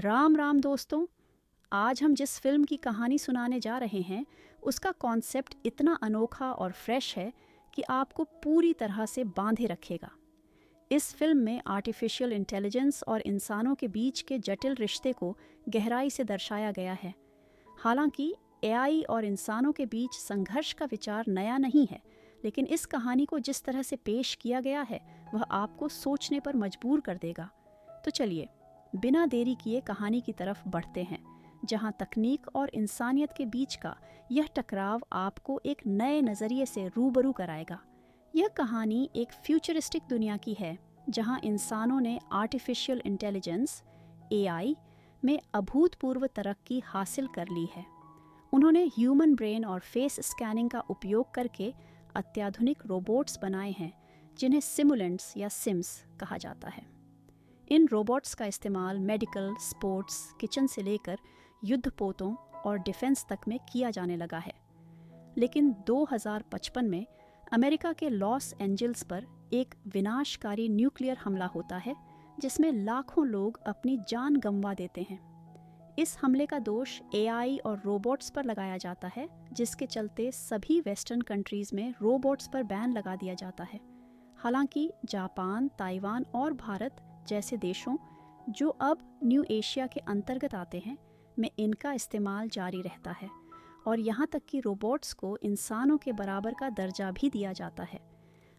राम राम दोस्तों। आज हम जिस फिल्म की कहानी सुनाने जा रहे हैं उसका कॉन्सेप्ट इतना अनोखा और फ्रेश है कि आपको पूरी तरह से बांधे रखेगा। इस फिल्म में आर्टिफिशियल इंटेलिजेंस और इंसानों के बीच के जटिल रिश्ते को गहराई से दर्शाया गया है। हालांकि एआई और इंसानों के बीच संघर्ष का विचार नया नहीं है, लेकिन इस कहानी को जिस तरह से पेश किया गया है वह आपको सोचने पर मजबूर कर देगा। तो चलिए बिना देरी किए कहानी की तरफ बढ़ते हैं, जहां तकनीक और इंसानियत के बीच का यह टकराव आपको एक नए नज़रिए से रूबरू कराएगा। यह कहानी एक फ्यूचरिस्टिक दुनिया की है, जहां इंसानों ने आर्टिफिशियल इंटेलिजेंस एआई में अभूतपूर्व तरक्की हासिल कर ली है। उन्होंने ह्यूमन ब्रेन और फेस स्कैनिंग का उपयोग करके अत्याधुनिक रोबोट्स बनाए हैं, जिन्हें सिमुलेंट्स या सिम्स कहा जाता है। इन रोबोट्स का इस्तेमाल मेडिकल, स्पोर्ट्स, किचन से लेकर युद्धपोतों और डिफेंस तक में किया जाने लगा है। लेकिन 2055 में अमेरिका के लॉस एंजल्स पर एक विनाशकारी न्यूक्लियर हमला होता है, जिसमें लाखों लोग अपनी जान गंवा देते हैं। इस हमले का दोष एआई और रोबोट्स पर लगाया जाता है, जिसके चलते सभी वेस्टर्न कंट्रीज में रोबोट्स पर बैन लगा दिया जाता है। हालांकि जापान, ताइवान और भारत जैसे देशों, जो अब न्यू एशिया के अंतर्गत आते हैं, में इनका इस्तेमाल जारी रहता है और यहाँ तक कि रोबोट्स को इंसानों के बराबर का दर्जा भी दिया जाता है।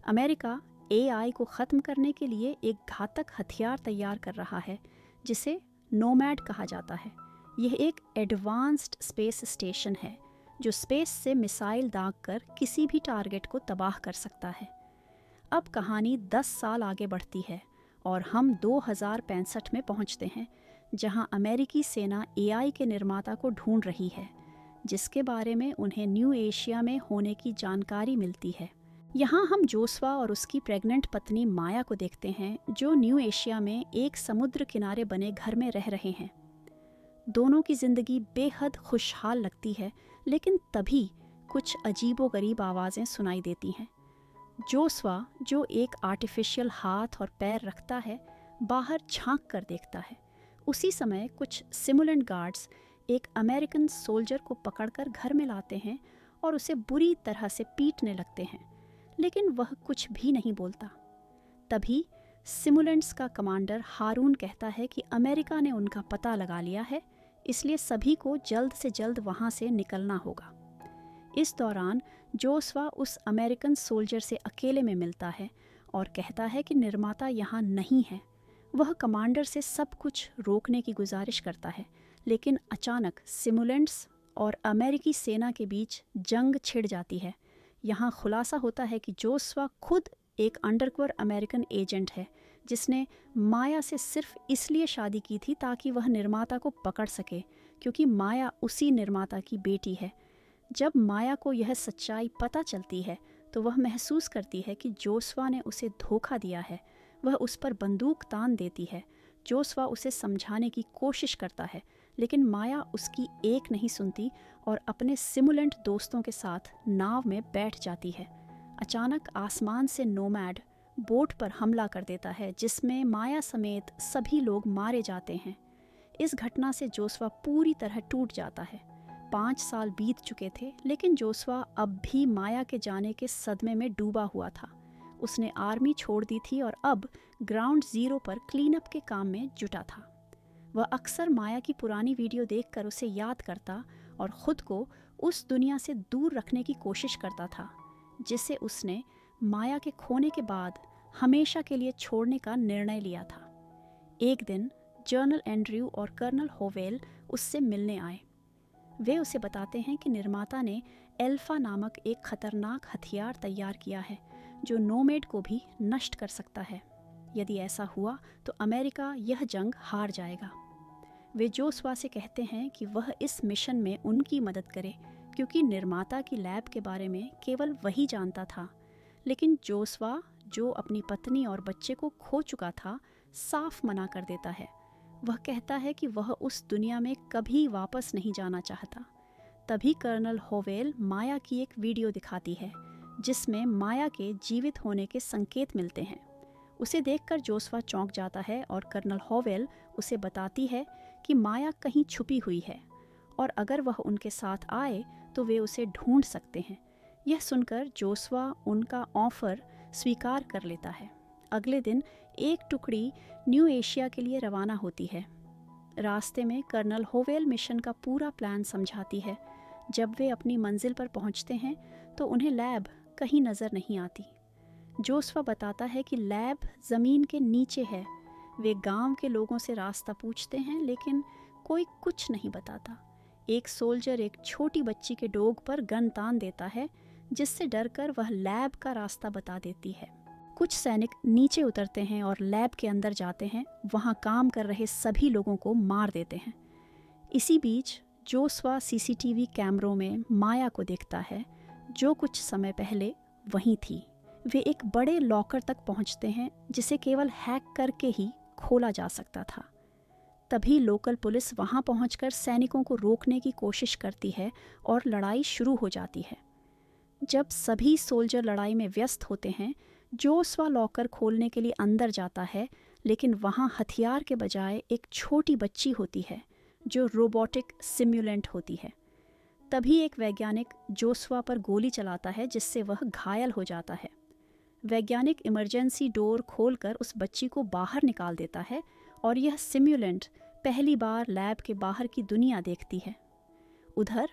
अमेरिका एआई को ख़त्म करने के लिए एक घातक हथियार तैयार कर रहा है, जिसे नोमैड कहा जाता है। यह एक एडवांस्ड स्पेस स्टेशन है जो स्पेस से मिसाइल दागकर किसी भी टारगेट को तबाह कर सकता है। अब कहानी 10 साल आगे बढ़ती है और हम 2065 में पहुंचते हैं, जहां अमेरिकी सेना एआई के निर्माता को ढूंढ रही है, जिसके बारे में उन्हें न्यू एशिया में होने की जानकारी मिलती है। यहाँ हम जोस्वा और उसकी प्रेग्नेंट पत्नी माया को देखते हैं, जो न्यू एशिया में एक समुद्र किनारे बने घर में रह रहे हैं। दोनों की जिंदगी बेहद खुशहाल लगती है, लेकिन तभी कुछ अजीबोगरीब आवाज़ें सुनाई देती हैं। जोस्वा, जो एक आर्टिफिशियल हाथ और पैर रखता है, बाहर झांक कर देखता है। उसी समय कुछ सिमुलेंट गार्ड्स एक अमेरिकन सोल्जर को पकड़कर घर में लाते हैं और उसे बुरी तरह से पीटने लगते हैं, लेकिन वह कुछ भी नहीं बोलता। तभी सिमुलेंट्स का कमांडर हारून कहता है कि अमेरिका ने उनका पता लगा लिया है, इसलिए सभी को जल्द से जल्द वहाँ से निकलना होगा। इस दौरान जोस्वा उस अमेरिकन सोल्जर से अकेले में मिलता है और कहता है कि निर्माता यहाँ नहीं है। वह कमांडर से सब कुछ रोकने की गुजारिश करता है, लेकिन अचानक सिमुलेंट्स और अमेरिकी सेना के बीच जंग छिड़ जाती है। यहाँ खुलासा होता है कि जोस्वा खुद एक अंडरकवर अमेरिकन एजेंट है, जिसने माया से सिर्फ इसलिए शादी की थी ताकि वह निर्माता को पकड़ सके, क्योंकि माया उसी निर्माता की बेटी है। जब माया को यह सच्चाई पता चलती है तो वह महसूस करती है कि जोस्वा ने उसे धोखा दिया है। वह उस पर बंदूक तान देती है। जोस्वा उसे समझाने की कोशिश करता है, लेकिन माया उसकी एक नहीं सुनती और अपने सिमुलेंट दोस्तों के साथ नाव में बैठ जाती है। अचानक आसमान से नोमैड बोट पर हमला कर देता है, जिसमें माया समेत सभी लोग मारे जाते हैं। इस घटना से जोस्वा पूरी तरह टूट जाता है। 5 साल बीत चुके थे, लेकिन जोस्वा अब भी माया के जाने के सदमे में डूबा हुआ था। उसने आर्मी छोड़ दी थी और अब ग्राउंड जीरो पर क्लीन अप के काम में जुटा था। वह अक्सर माया की पुरानी वीडियो देखकर उसे याद करता और खुद को उस दुनिया से दूर रखने की कोशिश करता था, जिसे उसने माया के खोने के बाद हमेशा के लिए छोड़ने का निर्णय लिया था। एक दिन जनरल एंड्रयू और कर्नल होवेल उससे मिलने आए। वे उसे बताते हैं कि निर्माता ने एल्फा नामक एक खतरनाक हथियार तैयार किया है, जो नोमैड को भी नष्ट कर सकता है। यदि ऐसा हुआ तो अमेरिका यह जंग हार जाएगा। वे जोस्वा से कहते हैं कि वह इस मिशन में उनकी मदद करे, क्योंकि निर्माता की लैब के बारे में केवल वही जानता था। लेकिन जोस्वा, जो अपनी पत्नी और बच्चे को खो चुका था, साफ मना कर देता है। वह कहता है कि वह उस दुनिया में कभी वापस नहीं जाना चाहता। तभी कर्नल होवेल माया की एक वीडियो दिखाती है, जिसमें माया के जीवित होने के संकेत मिलते हैं। उसे देखकर जोस्वा चौंक जाता है और कर्नल होवेल उसे बताती है कि माया कहीं छुपी हुई है और अगर वह उनके साथ आए तो वे उसे ढूंढ सकते हैं। यह सुनकर जोस्वा उनका ऑफर स्वीकार कर लेता है। अगले दिन एक टुकड़ी न्यू एशिया के लिए रवाना होती है। रास्ते में कर्नल होवेल मिशन का पूरा प्लान समझाती है। जब वे अपनी मंजिल पर पहुंचते हैं तो उन्हें लैब कहीं नज़र नहीं आती। जोस्वा बताता है कि लैब ज़मीन के नीचे है। वे गांव के लोगों से रास्ता पूछते हैं लेकिन कोई कुछ नहीं बताता। एक सोल्जर एक छोटी बच्ची के डोग पर गन तान देता है, जिससे डरकर वह लैब का रास्ता बता देती है। कुछ सैनिक नीचे उतरते हैं और लैब के अंदर जाते हैं। वहाँ काम कर रहे सभी लोगों को मार देते हैं। इसी बीच जोस्वा सीसीटीवी कैमरों में माया को देखता है, जो कुछ समय पहले वहीं थी। वे एक बड़े लॉकर तक पहुंचते हैं जिसे केवल हैक करके ही खोला जा सकता था। तभी लोकल पुलिस वहां पहुंचकर सैनिकों को रोकने की कोशिश करती है और लड़ाई शुरू हो जाती है। जब सभी सोल्जर लड़ाई में व्यस्त होते हैं, जोस्वा लॉकर खोलने के लिए अंदर जाता है, लेकिन वहां हथियार के बजाय एक छोटी बच्ची होती है जो रोबोटिक सिम्युलेंट होती है। तभी एक वैज्ञानिक जोस्वा पर गोली चलाता है जिससे वह घायल हो जाता है। वैज्ञानिक इमरजेंसी डोर खोलकर उस बच्ची को बाहर निकाल देता है और यह सिम्युलेंट पहली बार लैब के बाहर की दुनिया देखती है। उधर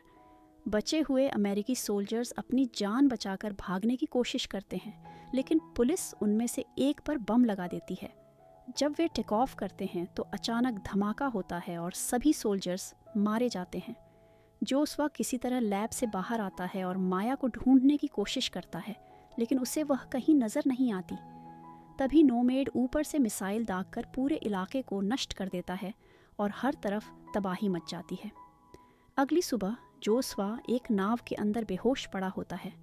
बचे हुए अमेरिकी सोल्जर्स अपनी जान बचाकर भागने की कोशिश करते हैं, लेकिन पुलिस उनमें से एक पर बम लगा देती है। जब वे टेक ऑफ करते हैं तो अचानक धमाका होता है और सभी सोल्जर्स मारे जाते हैं। जोस्वा किसी तरह लैब से बाहर आता है और माया को ढूंढने की कोशिश करता है, लेकिन उसे वह कहीं नजर नहीं आती। तभी नोमेड ऊपर से मिसाइल दागकर पूरे इलाके को नष्ट कर देता है और हर तरफ तबाही मच जाती है। अगली सुबह जोस्वा एक नाव के अंदर बेहोश पड़ा होता है।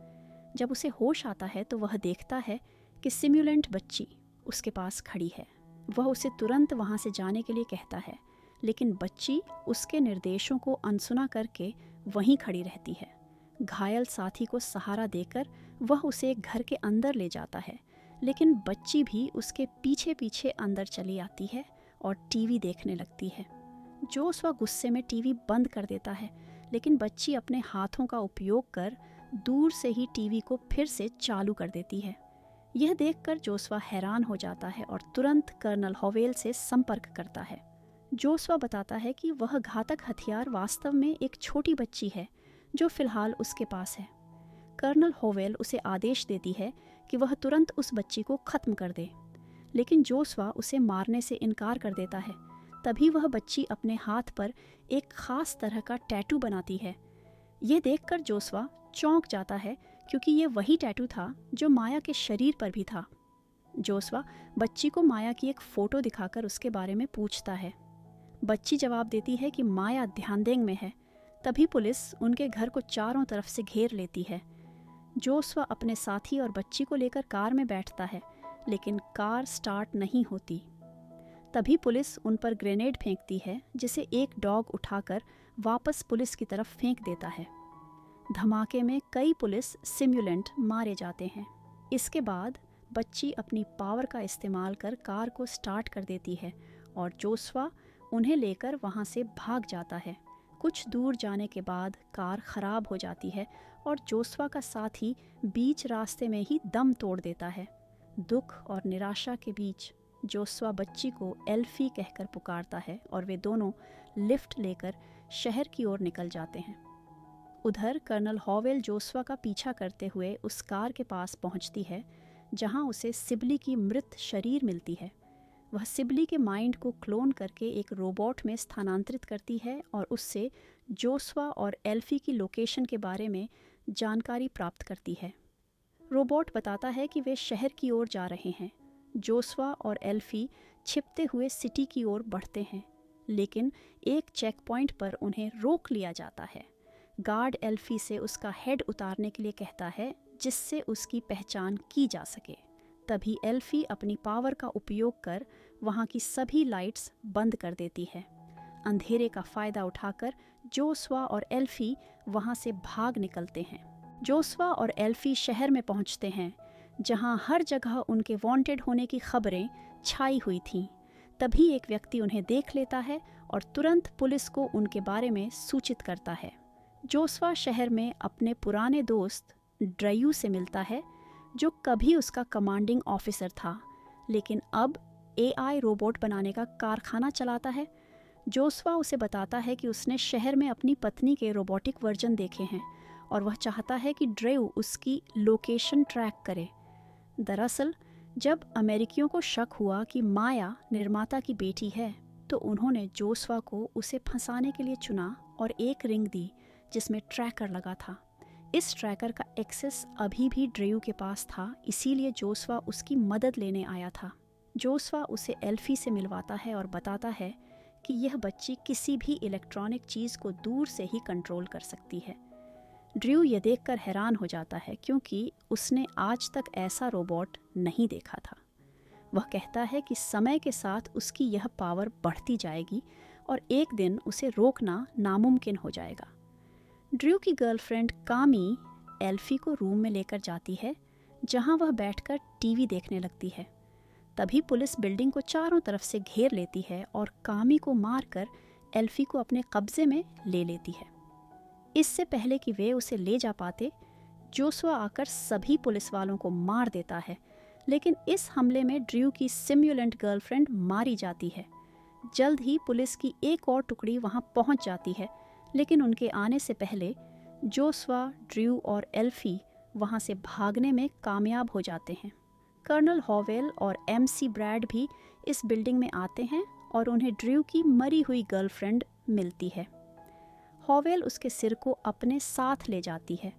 जब उसे होश आता है तो वह देखता है कि सिम्युलेंट बच्ची उसके पास खड़ी है। वह उसे तुरंत वहाँ से जाने के लिए कहता है, लेकिन बच्ची उसके निर्देशों को अनसुना करके वहीं खड़ी रहती है। घायल साथी को सहारा देकर वह उसे एक घर के अंदर ले जाता है, लेकिन बच्ची भी उसके पीछे पीछे अंदर चली आती है और टीवी देखने लगती है। जोस्वा गुस्से में टीवी बंद कर देता है, लेकिन बच्ची अपने हाथों का उपयोग कर दूर से ही टीवी को फिर से चालू कर देती है। यह देखकर जोस्वा हैरान हो जाता है और तुरंत कर्नल होवेल से संपर्क करता है। जोस्वा बताता है कि वह घातक हथियार वास्तव में एक छोटी बच्ची है जो फिलहाल उसके पास है। कर्नल होवेल उसे आदेश देती है कि वह तुरंत उस बच्ची को खत्म कर दे, लेकिन जोस्वा उसे मारने से इनकार कर देता है। तभी वह बच्ची अपने हाथ पर एक खास तरह का टैटू बनाती है। ये देखकर जोस्वा चौंक जाता है, क्योंकि ये वही टैटू था जो माया के शरीर पर भी था। जोस्वा बच्ची को माया की एक फ़ोटो दिखाकर उसके बारे में पूछता है। बच्ची जवाब देती है कि माया ध्यानदेंग में है। तभी पुलिस उनके घर को चारों तरफ से घेर लेती है। जोस्वा अपने साथी और बच्ची को लेकर कार में बैठता है, लेकिन कार स्टार्ट नहीं होती। तभी पुलिस उन पर ग्रेनेड फेंकती है, जिसे एक डॉग उठाकर वापस पुलिस की तरफ फेंक देता है। धमाके में कई पुलिस सिम्युलेंट मारे जाते हैं। इसके बाद बच्ची अपनी पावर का इस्तेमाल कर कार को स्टार्ट कर देती है और जोस्वा उन्हें लेकर वहां से भाग जाता है। कुछ दूर जाने के बाद कार खराब हो जाती है और जोस्वा का साथी बीच रास्ते में ही दम तोड़ देता है। दुख और निराशा के बीच जोस्वा बच्ची को एल्फी कहकर पुकारता है और वे दोनों लिफ्ट लेकर शहर की ओर निकल जाते हैं। उधर कर्नल होवेल जोस्वा का पीछा करते हुए उस कार के पास पहुंचती है जहां उसे सिबली की मृत शरीर मिलती है। वह सिबली के माइंड को क्लोन करके एक रोबोट में स्थानांतरित करती है और उससे जोस्वा और एल्फी की लोकेशन के बारे में जानकारी प्राप्त करती है। रोबोट बताता है कि वे शहर की ओर जा रहे हैं। जोस्वा और एल्फी छिपते हुए सिटी की ओर बढ़ते हैं, लेकिन एक चेक पॉइंट पर उन्हें रोक लिया जाता है। गार्ड एल्फी से उसका हेड उतारने के लिए कहता है, जिससे उसकी पहचान की जा सके। तभी एल्फी अपनी पावर का उपयोग कर वहाँ की सभी लाइट्स बंद कर देती है। अंधेरे का फ़ायदा उठाकर जोस्वा और एल्फी वहाँ से भाग निकलते हैं। जोस्वा और एल्फी शहर में पहुँचते हैं, जहाँ हर जगह उनके वांटेड होने की खबरें छाई हुई थीं। तभी एक व्यक्ति उन्हें देख लेता है और तुरंत पुलिस को उनके बारे में सूचित करता है। जोशुआ शहर में अपने पुराने दोस्त ड्रयू से मिलता है, जो कभी उसका कमांडिंग ऑफिसर था, लेकिन अब एआई रोबोट बनाने का कारखाना चलाता है। जोशुआ उसे बताता है कि उसने शहर में अपनी पत्नी के रोबोटिक वर्जन देखे हैं और वह चाहता है कि ड्रेयू उसकी लोकेशन ट्रैक करे। दरअसल जब अमेरिकियों को शक हुआ कि माया निर्माता की बेटी है, तो उन्होंने जोशुआ को उसे फंसाने के लिए चुना और एक रिंग दी जिसमें ट्रैकर लगा था। इस ट्रैकर का एक्सेस अभी भी ड्रेयू के पास था, इसीलिए जोशुआ उसकी मदद लेने आया था। जोशुआ उसे एल्फी से मिलवाता है और बताता है कि यह बच्ची किसी भी इलेक्ट्रॉनिक चीज़ को दूर से ही कंट्रोल कर सकती है। ड्रेयू ये देखकर हैरान हो जाता है, क्योंकि उसने आज तक ऐसा रोबोट नहीं देखा था। वह कहता है कि समय के साथ उसकी यह पावर बढ़ती जाएगी और एक दिन उसे रोकना नामुमकिन हो जाएगा। ड्रेयू की गर्लफ्रेंड कामी एल्फी को रूम में लेकर जाती है, जहां वह बैठकर टीवी देखने लगती है। तभी पुलिस बिल्डिंग को चारों तरफ से घेर लेती है और कामी को मारकर एल्फी को अपने कब्जे में ले लेती है। इससे पहले कि वे उसे ले जा पाते, जोशुआ आकर सभी पुलिस वालों को मार देता है, लेकिन इस हमले में ड्रेयू की सिम्युलेंट गर्लफ्रेंड मारी जाती है। जल्द ही पुलिस की एक और टुकड़ी वहां पहुंच जाती है, लेकिन उनके आने से पहले जोशुआ, ड्रेयू और एल्फी वहां से भागने में कामयाब हो जाते हैं। कर्नल हॉवेल और एमसी ब्रैड भी इस बिल्डिंग में आते हैं और उन्हें ड्रेयू की मरी हुई गर्लफ्रेंड मिलती है। हॉवेल उसके सिर को अपने साथ ले जाती है।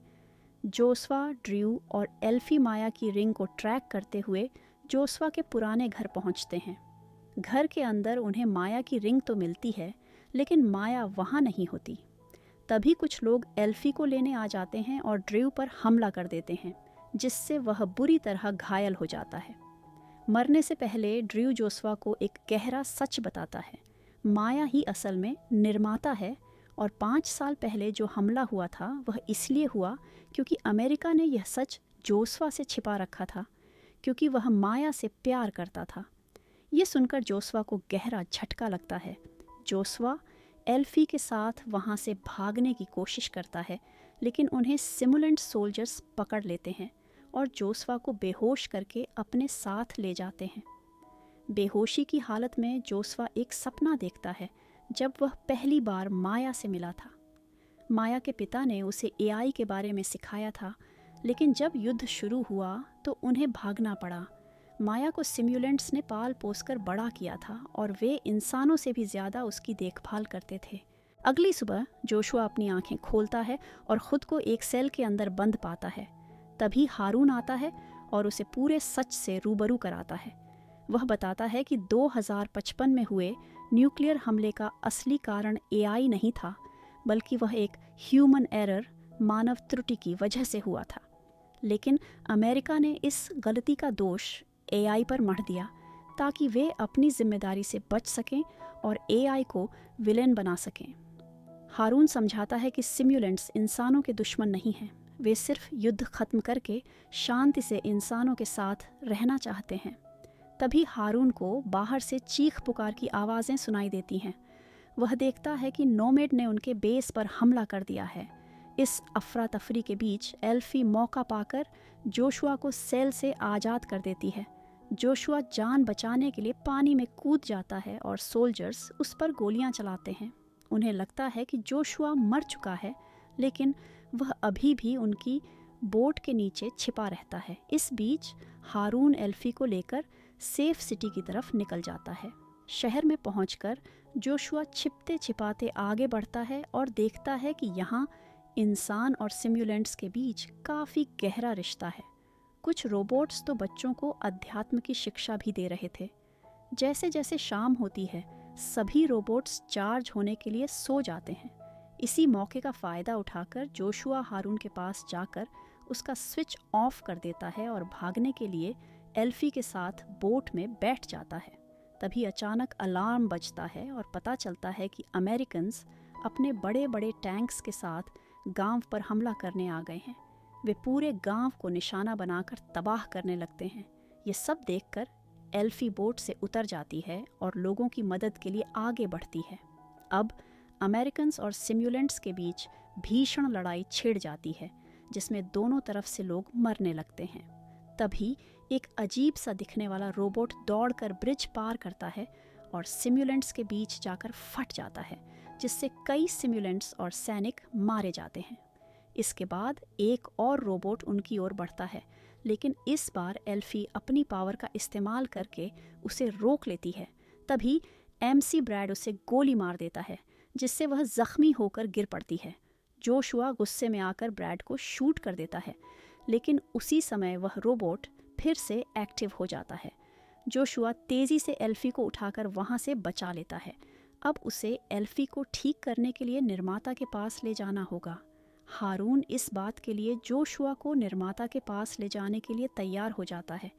जोशुआ, ड्रेयू और एल्फी माया की रिंग को ट्रैक करते हुए जोशुआ के पुराने घर पहुंचते हैं। घर के अंदर उन्हें माया की रिंग तो मिलती है, लेकिन माया वहां नहीं होती। तभी कुछ लोग एल्फी को लेने आ जाते हैं और ड्रेयू पर हमला कर देते हैं, जिससे वह बुरी तरह घायल हो जाता है। मरने से पहले ड्रेयू जोशुआ को एक गहरा सच बताता है। माया ही असल में निर्माता है और 5 साल पहले जो हमला हुआ था वह इसलिए हुआ क्योंकि अमेरिका ने यह सच जोशुआ से छिपा रखा था, क्योंकि वह माया से प्यार करता था। ये सुनकर जोशुआ को गहरा झटका लगता है। जोशुआ एल्फी के साथ वहाँ से भागने की कोशिश करता है, लेकिन उन्हें सिमुलेंट सोल्जर्स पकड़ लेते हैं और जोशुआ को बेहोश करके अपने साथ ले जाते हैं। बेहोशी की हालत में जोशुआ एक सपना देखता है जब वह पहली बार माया से मिला था। माया के पिता ने उसे एआई के बारे में सिखाया था, लेकिन जब युद्ध शुरू हुआ तो उन्हें भागना पड़ा। माया को सिम्युलेंट्स ने पाल पोस कर बड़ा किया था और वे इंसानों से भी ज़्यादा उसकी देखभाल करते थे। अगली सुबह जोशुआ अपनी आंखें खोलता है और ख़ुद को एक सेल के अंदर बंद पाता है। तभी हारून आता है और उसे पूरे सच से रूबरू कराता है। वह बताता है कि 2055 में हुए न्यूक्लियर हमले का असली कारण एआई नहीं था, बल्कि वह एक ह्यूमन एरर, मानव त्रुटि की वजह से हुआ था। लेकिन अमेरिका ने इस गलती का दोष एआई पर मढ़ दिया ताकि वे अपनी जिम्मेदारी से बच सकें और एआई को विलेन बना सकें। हारून समझाता है कि सिम्युलेंट्स इंसानों के दुश्मन नहीं हैं, वे सिर्फ युद्ध खत्म करके शांति से इंसानों के साथ रहना चाहते हैं। तभी हारून को बाहर से चीख पुकार की आवाज़ें सुनाई देती हैं। वह देखता है कि नोमैड ने उनके बेस पर हमला कर दिया है। इस अफरा तफरी के बीच एल्फी मौका पाकर जोशुआ को सेल से आज़ाद कर देती है। जोशुआ जान बचाने के लिए पानी में कूद जाता है और सोल्जर्स उस पर गोलियां चलाते हैं। उन्हें लगता है कि जोशुआ मर चुका है, लेकिन वह अभी भी उनकी बोट के नीचे छिपा रहता है। इस बीच हारून एल्फी को लेकर सेफ सिटी की तरफ निकल जाता है। शहर में पहुंचकर जोशुआ छिपते छिपाते आगे बढ़ता है और देखता है कि यहाँ इंसान और सिम्युलेंट्स के बीच काफ़ी गहरा रिश्ता है। कुछ रोबोट्स तो बच्चों को अध्यात्म की शिक्षा भी दे रहे थे। जैसे जैसे शाम होती है, सभी रोबोट्स चार्ज होने के लिए सो जाते हैं। इसी मौके का फ़ायदा उठाकर जोशुआ हारून के पास जाकर उसका स्विच ऑफ कर देता है और भागने के लिए एल्फी के साथ बोट में बैठ जाता है। तभी अचानक अलार्म बजता है और पता चलता है कि अमेरिकन्स अपने बड़े बड़े टैंक्स के साथ गांव पर हमला करने आ गए हैं। वे पूरे गांव को निशाना बनाकर तबाह करने लगते हैं। ये सब देखकर एल्फी बोट से उतर जाती है और लोगों की मदद के लिए आगे बढ़ती है। अब अमेरिकन्स और सिम्युलेंट्स के बीच भीषण लड़ाई छिड़ जाती है, जिसमें दोनों तरफ से लोग मरने लगते हैं। तभी एक अजीब सा दिखने वाला रोबोट दौड़कर ब्रिज पार करता है और सिम्युलेंट्स के बीच जाकर फट जाता है, जिससे कई सिम्युलेंट्स और सैनिक मारे जाते हैं। इसके बाद एक और रोबोट उनकी ओर बढ़ता है, लेकिन इस बार एल्फी अपनी पावर का इस्तेमाल करके उसे रोक लेती है। तभी MC ब्रैड उसे गोली मार देता है, जिससे वह जख्मी होकर गिर पड़ती है। जोशुआ गुस्से में आकर ब्रैड को शूट कर देता है, लेकिन उसी समय वह रोबोट फिर से एक्टिव हो जाता है। जोशुआ तेज़ी से एल्फी को उठाकर वहाँ से बचा लेता है। अब उसे एल्फी को ठीक करने के लिए निर्माता के पास ले जाना होगा। हारून इस बात के लिए जोशुआ को निर्माता के पास ले जाने के लिए तैयार हो जाता है,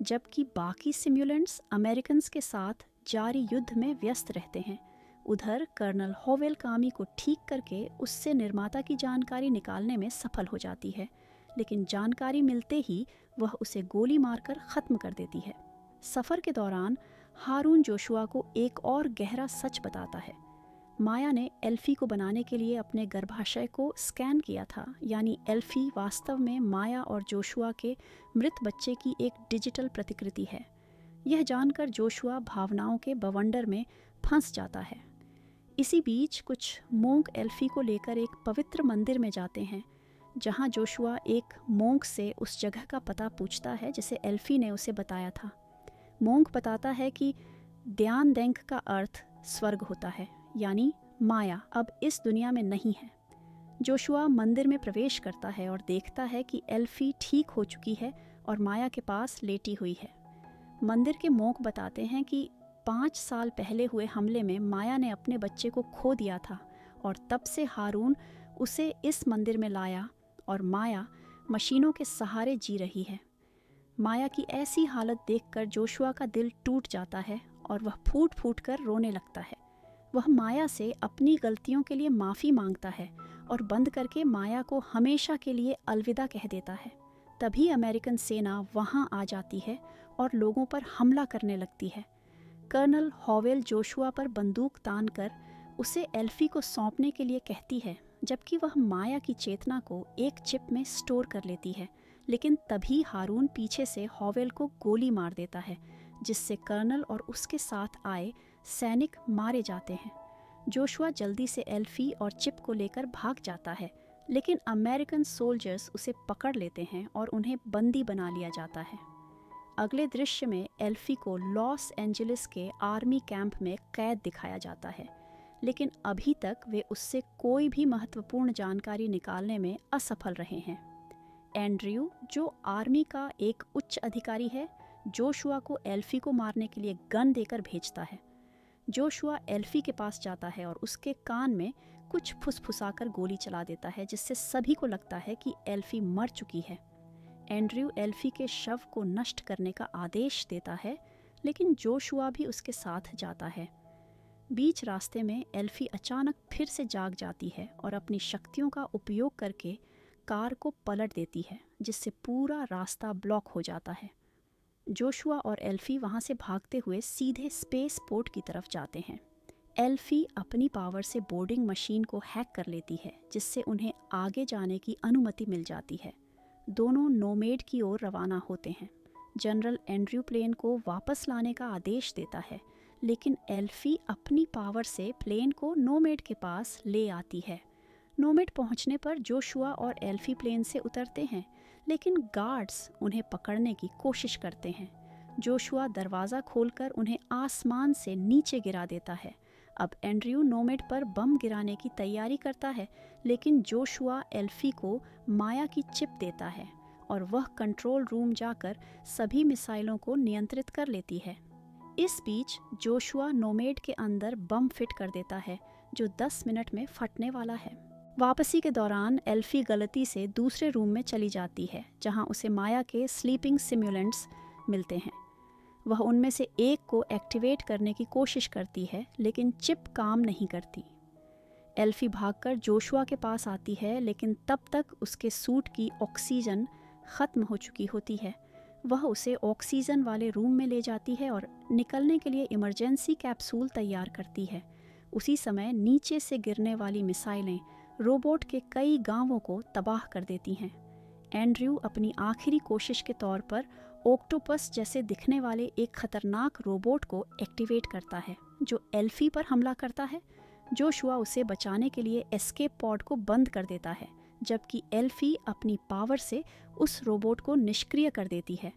जबकि बाकी सिम्युलेंट्स अमेरिकन्स के साथ जारी युद्ध में व्यस्त रहते हैं। उधर कर्नल होवेल कामी को ठीक करके उससे निर्माता की जानकारी निकालने में सफल हो जाती है, लेकिन जानकारी मिलते ही वह उसे गोली मारकर ख़त्म कर देती है। सफ़र के दौरान हारून जोशुआ को एक और गहरा सच बताता है। माया ने एल्फी को बनाने के लिए अपने गर्भाशय को स्कैन किया था, यानी एल्फी वास्तव में माया और जोशुआ के मृत बच्चे की एक डिजिटल प्रतिकृति है। यह जानकर जोशुआ भावनाओं के बवंडर में फंस जाता है। इसी बीच कुछ मोंक एल्फी को लेकर एक पवित्र मंदिर में जाते हैं, जहां जोशुआ एक मोंक से उस जगह का पता पूछता है जिसे एल्फी ने उसे बताया था। मोंक बताता है कि ध्यान देंक का अर्थ स्वर्ग होता है, यानी माया अब इस दुनिया में नहीं है। जोशुआ मंदिर में प्रवेश करता है और देखता है कि एल्फी ठीक हो चुकी है और माया के पास लेटी हुई है। मंदिर के मोंक बताते हैं कि 5 साल पहले हुए हमले में माया ने अपने बच्चे को खो दिया था और तब से हारून उसे इस मंदिर में लाया और माया मशीनों के सहारे जी रही है। माया की ऐसी हालत देखकर जोशुआ का दिल टूट जाता है और वह फूट फूट कर रोने लगता है। वह माया से अपनी गलतियों के लिए माफ़ी मांगता है और बंद करके माया को हमेशा के लिए अलविदा कह देता है। तभी अमेरिकन सेना वहाँ आ जाती है और लोगों पर हमला करने लगती है। कर्नल होवेल जोशुआ पर बंदूक तान कर उसे एल्फी को सौंपने के लिए कहती है, जबकि वह माया की चेतना को एक चिप में स्टोर कर लेती है। लेकिन तभी हारून पीछे से होवेल को गोली मार देता है, जिससे कर्नल और उसके साथ आए सैनिक मारे जाते हैं। जोशुआ जल्दी से एल्फी और चिप को लेकर भाग जाता है, लेकिन अमेरिकन सोल्जर्स उसे पकड़ लेते हैं और उन्हें बंदी बना लिया जाता है। अगले दृश्य में एल्फी को लॉस एंजलिस के आर्मी कैंप में कैद दिखाया जाता है, लेकिन अभी तक वे उससे कोई भी महत्वपूर्ण जानकारी निकालने में असफल रहे हैं। एंड्रयू, जो आर्मी का एक उच्च अधिकारी है, जोशुआ को एल्फी को मारने के लिए गन देकर भेजता है। जोशुआ एल्फी के पास जाता है और उसके कान में कुछ फुसफुसाकर गोली चला देता है, जिससे सभी को लगता है कि एल्फी मर चुकी है। एंड्रयू एल्फी के शव को नष्ट करने का आदेश देता है, लेकिन जोशुआ भी उसके साथ जाता है। बीच रास्ते में एल्फी अचानक फिर से जाग जाती है और अपनी शक्तियों का उपयोग करके कार को पलट देती है, जिससे पूरा रास्ता ब्लॉक हो जाता है। जोशुआ और एल्फी वहाँ से भागते हुए सीधे स्पेस पोर्ट की तरफ जाते हैं। एल्फी अपनी पावर से बोर्डिंग मशीन को हैक कर लेती है, जिससे उन्हें आगे जाने की अनुमति मिल जाती है। दोनों नोमेड की ओर रवाना होते हैं। जनरल एंड्रयू प्लेन को वापस लाने का आदेश देता है, लेकिन एल्फी अपनी पावर से प्लेन को नोमेड के पास ले आती है। नोमेड पहुंचने पर जोशुआ और एल्फी प्लेन से उतरते हैं, लेकिन गार्ड्स उन्हें पकड़ने की कोशिश करते हैं। जोशुआ दरवाज़ा खोलकर उन्हें आसमान से नीचे गिरा देता है। अब एंड्रयू नोमेड पर बम गिराने की तैयारी करता है, लेकिन जोशुआ एल्फी को माया की चिप देता है और वह कंट्रोल रूम जाकर सभी मिसाइलों को नियंत्रित कर लेती है। इस बीच जोशुआ नोमेड के अंदर बम फिट कर देता है, जो 10 मिनट में फटने वाला है। वापसी के दौरान एल्फी गलती से दूसरे रूम में चली जाती है, जहां उसे माया के स्लीपिंग सिम्युलेंट्स मिलते हैं। वह उनमें से एक को एक्टिवेट करने की कोशिश करती है, लेकिन चिप काम नहीं करती। एल्फी भागकर जोशुआ के पास आती है, लेकिन तब तक उसके सूट की ऑक्सीजन ख़त्म हो चुकी होती है। वह उसे ऑक्सीजन वाले रूम में ले जाती है और निकलने के लिए इमरजेंसी कैप्सूल तैयार करती है। उसी समय नीचे से गिरने वाली मिसाइलें रोबोट के कई गांवों को तबाह कर देती हैं। एंड्रयू अपनी आखिरी कोशिश के तौर पर ऑक्टोपस जैसे दिखने वाले एक खतरनाक रोबोट को एक्टिवेट करता है जो एल्फी पर हमला करता है। जोशुआ उसे बचाने के लिए एस्केप पॉड को बंद कर देता है, जबकि एल्फी अपनी पावर से उस रोबोट को निष्क्रिय कर देती है।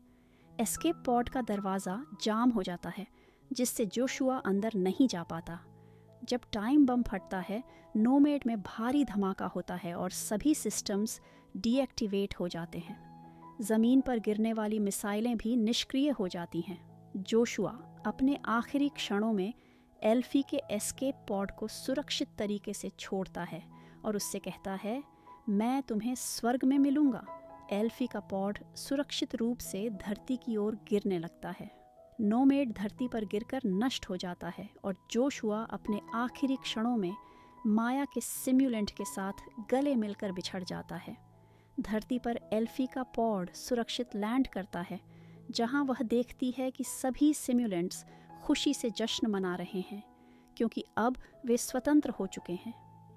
एस्केप पॉड का दरवाज़ा जाम हो जाता है, जिससे जोशुआ अंदर नहीं जा पाता। जब टाइम बम फटता है, नोमैड में भारी धमाका होता है और सभी सिस्टम्स डीएक्टिवेट हो जाते हैं। ज़मीन पर गिरने वाली मिसाइलें भी निष्क्रिय हो जाती हैं। जोशुआ अपने आखिरी क्षणों में एल्फी के एस्केप पॉड को सुरक्षित तरीके से छोड़ता है और उससे कहता है, मैं तुम्हें स्वर्ग में मिलूंगा। एल्फी का पॉड सुरक्षित रूप से धरती की ओर गिरने लगता है। नोमैड धरती पर गिरकर नष्ट हो जाता है और जोशुआ अपने आखिरी क्षणों में माया के सिम्युलेंट के साथ गले मिलकर बिछड़ जाता है। धरती पर एल्फी का पॉड सुरक्षित लैंड करता है, जहां वह देखती है कि सभी सिम्युलेंट्स खुशी से जश्न मना रहे हैं, क्योंकि अब वे स्वतंत्र हो चुके हैं।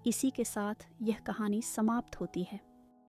इसी के साथ यह कहानी समाप्त होती है।